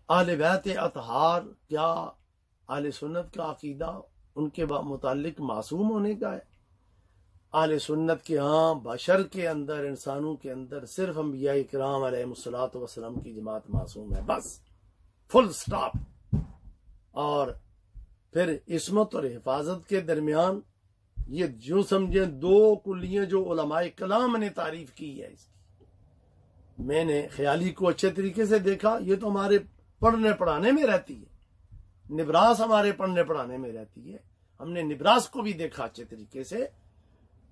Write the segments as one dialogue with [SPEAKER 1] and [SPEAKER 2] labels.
[SPEAKER 1] اہل بیت اطہار کیا اہل سنت کا عقیدہ ان کے متعلق معصوم ہونے کا ہے؟ اہل سنت کے ہاں بشر کے اندر، انسانوں کے اندر صرف انبیاء کرام علیہ الصلوۃ والسلام کی جماعت معصوم ہے، بس فل سٹاپ۔ اور پھر عصمت اور حفاظت کے درمیان یہ جو سمجھیں دو کلیاں جو علماء کلام نے تعریف کی ہے اس کی، میں نے خیالی کو اچھے طریقے سے دیکھا، یہ تو ہمارے پڑھنے پڑھانے میں رہتی ہے، نبراس ہمارے پڑھنے پڑھانے میں رہتی ہے، ہم نے نبراس کو بھی دیکھا اچھے طریقے سے۔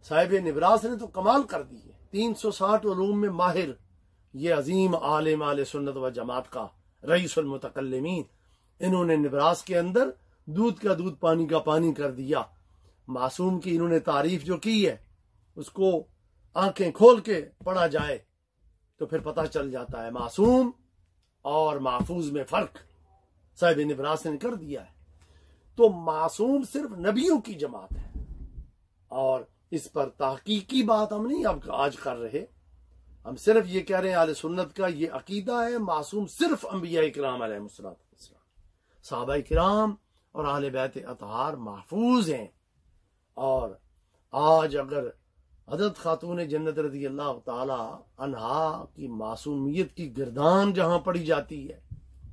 [SPEAKER 1] صاحب نبراس نے تو کمال کر دی ہے، 360 علوم میں ماہر، یہ عظیم عالم اہل سنت و جماعت کا رئیس المتکلمین، انہوں نے نبراس کے اندر دودھ کا دودھ پانی کا پانی کر دیا۔ معصوم کی انہوں نے تعریف جو کی ہے اس کو آنکھیں کھول کے پڑھا جائے تو پھر پتہ چل جاتا ہے معصوم اور محفوظ میں فرق صاحب نبراس نے کر دیا ہے۔ تو معصوم صرف نبیوں کی جماعت ہے، اور اس پر تحقیقی بات ہم نہیں اب آج کر رہے، ہم صرف یہ کہہ رہے ہیں اہل سنت کا یہ عقیدہ ہے معصوم صرف انبیاء کرام علیہ السلام، صحابہ کرام اور اہل بیت اطہار محفوظ ہیں۔ اور آج اگر حضرت خاتون جنت رضی اللہ تعالی عنہا کی معصومیت کی گردان جہاں پڑی جاتی ہے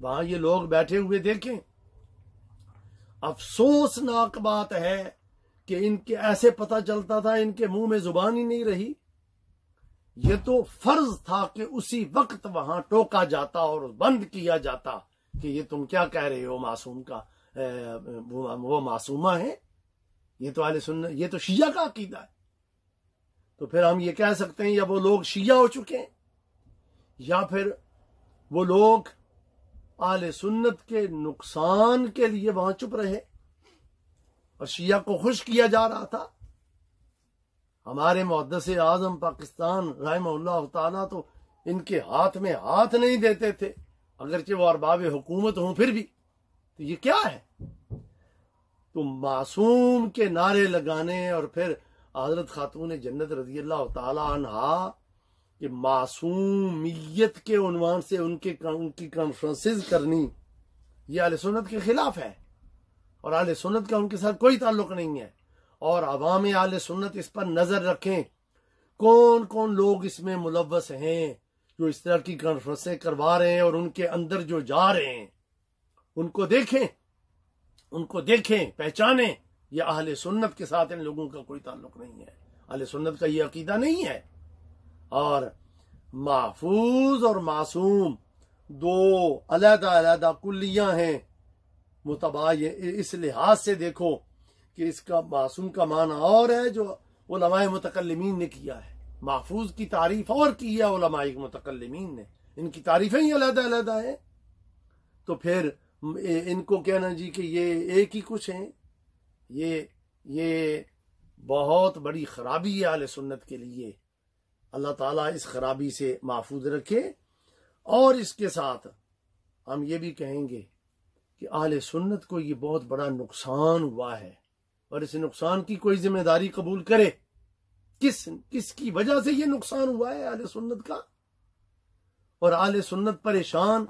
[SPEAKER 1] وہاں یہ لوگ بیٹھے ہوئے دیکھیں، افسوسناک بات ہے کہ ان کے ایسے پتہ چلتا تھا ان کے منہ میں زبان ہی نہیں رہی، یہ تو فرض تھا کہ اسی وقت وہاں ٹوکا جاتا اور بند کیا جاتا کہ یہ تم کیا کہہ رہے ہو، معصوم کا وہ معصومہ ہے، یہ تو اہل سنت، یہ تو شیعہ کا عقیدہ ہے۔ تو پھر ہم یہ کہہ سکتے ہیں یا وہ لوگ شیعہ ہو چکے ہیں یا پھر وہ لوگ اہل سنت کے نقصان کے لیے وہاں چپ رہے اور شیعہ کو خوش کیا جا رہا تھا۔ ہمارے محدث اعظم پاکستان رحمہ اللہ تعالیٰ تو ان کے ہاتھ میں ہاتھ نہیں دیتے تھے، اگرچہ وہ ارباب حکومت ہوں پھر بھی۔ تو یہ کیا ہے؟ تو معصوم کے نعرے لگانے اور پھر حضرت خاتون جنت رضی اللہ تعالی عنہا کہ معصومیت کے عنوان سے ان کی کانفرنسز کرنی، یہ اہل سنت کے خلاف ہے، اور اہل سنت کا ان کے ساتھ کوئی تعلق نہیں ہے۔ اور عوام اہل سنت اس پر نظر رکھیں، کون کون لوگ اس میں ملوث ہیں جو اس طرح کی کانفرنسیں کروا رہے ہیں اور ان کے اندر جو جا رہے ہیں ان کو دیکھیں پہچانیں۔ یہ اہل سنت کے ساتھ ان لوگوں کا کوئی تعلق نہیں ہے، اہل سنت کا یہ عقیدہ نہیں ہے۔ اور محفوظ اور معصوم دو علیحدہ علیحدہ کلیاں ہیں متباین، اس لحاظ سے دیکھو کہ اس کا معصوم کا معنی اور ہے جو علماء متکلمین نے کیا ہے، محفوظ کی تعریف اور کی ہے علماء متکلمین نے، ان کی تعریفیں ہی علیحدہ علیحدہ ہیں۔ تو پھر ان کو کہنا جی کہ یہ ایک ہی کچھ ہیں، یہ بہت بڑی خرابی ہے اہل سنت کے لیے۔ اللہ تعالیٰ اس خرابی سے محفوظ رکھے۔ اور اس کے ساتھ ہم یہ بھی کہیں گے کہ اہل سنت کو یہ بہت بڑا نقصان ہوا ہے، اور اس نقصان کی کوئی ذمہ داری قبول کرے۔ کس کی وجہ سے یہ نقصان ہوا ہے اہل سنت کا؟ اور اہل سنت پریشان،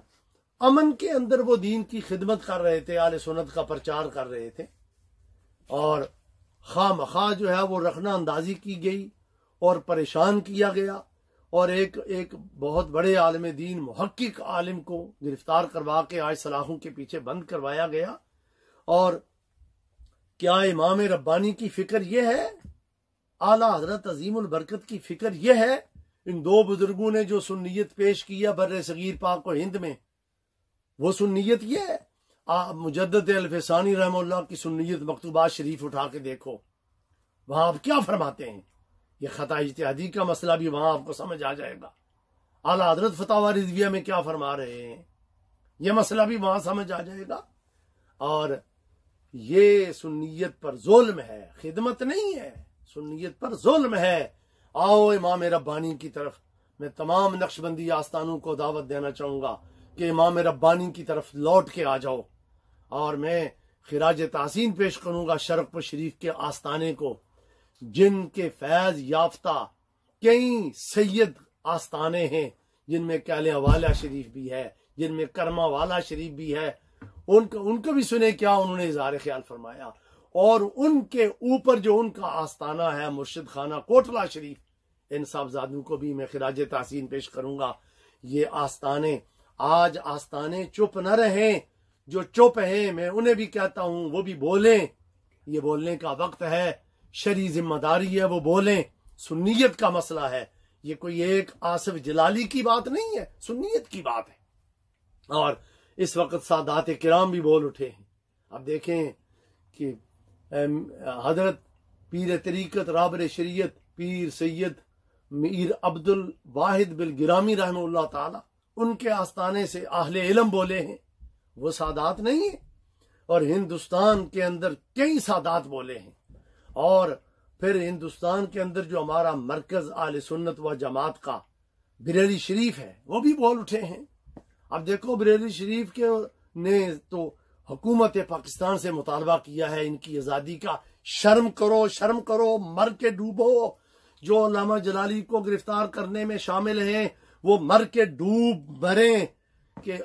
[SPEAKER 1] امن کے اندر وہ دین کی خدمت کر رہے تھے، اہل سنت کا پرچار کر رہے تھے، اور خواہ مخواہ جو ہے وہ رخنہ اندازی کی گئی اور پریشان کیا گیا، اور ایک بہت بڑے عالم دین محقق عالم کو گرفتار کروا کے آج سلاخوں کے پیچھے بند کروایا گیا۔ اور کیا امام ربانی کی فکر یہ ہے، اعلیٰ حضرت عظیم البرکت کی فکر یہ ہے؟ ان دو بزرگوں نے جو سنیت پیش کیا بر صغیر پاک و ہند میں، وہ سنیت یہ ہے؟ مجدد الفسانی رحمہ اللہ کی سنیت مکتوبات شریف اٹھا کے دیکھو، وہاں آپ کیا فرماتے ہیں؟ یہ خطا اجتہادی کا مسئلہ بھی وہاں آپ کو سمجھ آ جائے گا۔ اعلیٰ حضرت فتاوی رضویہ میں کیا فرما رہے ہیں یہ مسئلہ بھی وہاں سمجھ آ جائے گا۔ اور یہ سنیت پر ظلم ہے، خدمت نہیں ہے، سنیت پر ظلم ہے۔ آؤ امام ربانی کی طرف، میں تمام نقشبندی آستانوں کو دعوت دینا چاہوں گا کہ امام ربانی کی طرف لوٹ کے آ جاؤ، اور میں خراج تحسین پیش کروں گا شرق شریف کے آستانے کو، جن کے فیض یافتہ کئی سید آستانے ہیں، جن میں کہلِ حوالہ شریف بھی ہے، جن میں کرما والا شریف بھی ہے، ان کو بھی سنے کیا انہوں نے اظہار خیال فرمایا، اور ان کے اوپر جو ان کا آستانہ ہے مرشد خانہ کوٹلہ شریف، ان صاحبزادوں کو بھی میں خراج تحسین پیش کروں گا۔ یہ آستانے، آج آستانے چپ نہ رہیں، جو چپ ہیں میں انہیں بھی کہتا ہوں وہ بھی بولیں، یہ بولنے کا وقت ہے، شرعی ذمہ داری ہے وہ بولیں، سنیت کا مسئلہ ہے، یہ کوئی ایک آصف جلالی کی بات نہیں ہے، سنیت کی بات ہے۔ اور اس وقت سادات کرام بھی بول اٹھے ہیں۔ اب دیکھیں کہ حضرت پیر طریقت رابر شریعت پیر سید میر عبد الواحد بالگرامی رحمہ اللہ تعالی، ان کے آستانے سے اہل علم بولے ہیں، وہ سادات نہیں ہیں۔ اور ہندوستان کے اندر کئی سادات بولے ہیں، اور پھر ہندوستان کے اندر جو ہمارا مرکز اہل سنت و جماعت کا بریلی شریف ہے وہ بھی بول اٹھے ہیں۔ اب دیکھو بریلی شریف کے نے تو حکومت پاکستان سے مطالبہ کیا ہے ان کی آزادی کا، شرم کرو شرم کرو، مر کے ڈوبو، جو علامہ جلالی کو گرفتار کرنے میں شامل ہیں وہ مر کے ڈوب مریں، کہ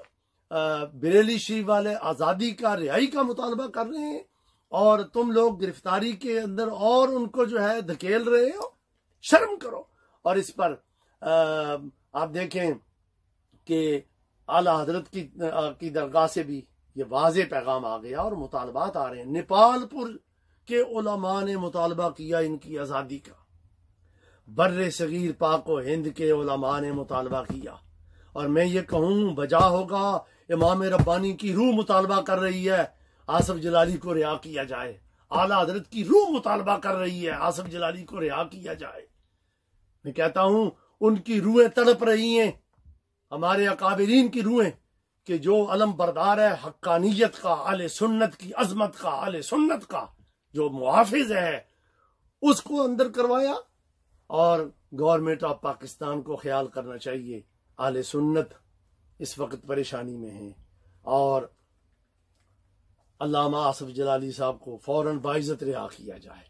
[SPEAKER 1] بریلی شریف والے آزادی کا رہائی کا مطالبہ کر رہے ہیں اور تم لوگ گرفتاری کے اندر اور ان کو جو ہے دھکیل رہے ہو، شرم کرو۔ اور اس پر آپ دیکھیں کہ اعلی حضرت کی درگاہ سے بھی یہ واضح پیغام آ گیا اور مطالبات آ رہے ہیں۔ نیپال پور کے علماء نے مطالبہ کیا ان کی آزادی کا، بر صغیر پاک و ہند کے علماء نے مطالبہ کیا، اور میں یہ کہوں بجا ہوگا امام ربانی کی روح مطالبہ کر رہی ہے آصف جلالی کو رہا کیا جائے، اعلی حضرت کی روح مطالبہ کر رہی ہے آصف جلالی کو رہا کیا جائے۔ میں کہتا ہوں ان کی روحیں تڑپ رہی ہیں، ہمارے اکابرین کی روحیں، کہ جو علم بردار ہے حقانیت کا، اہل سنت کی عظمت کا، اہل سنت کا جو محافظ ہے، اس کو اندر کروایا۔ اور گورنمنٹ آف پاکستان کو خیال کرنا چاہیے، اہل سنت اس وقت پریشانی میں ہیں، اور علامہ آصف جلالی صاحب کو فوراً باعزت رہا کیا جائے۔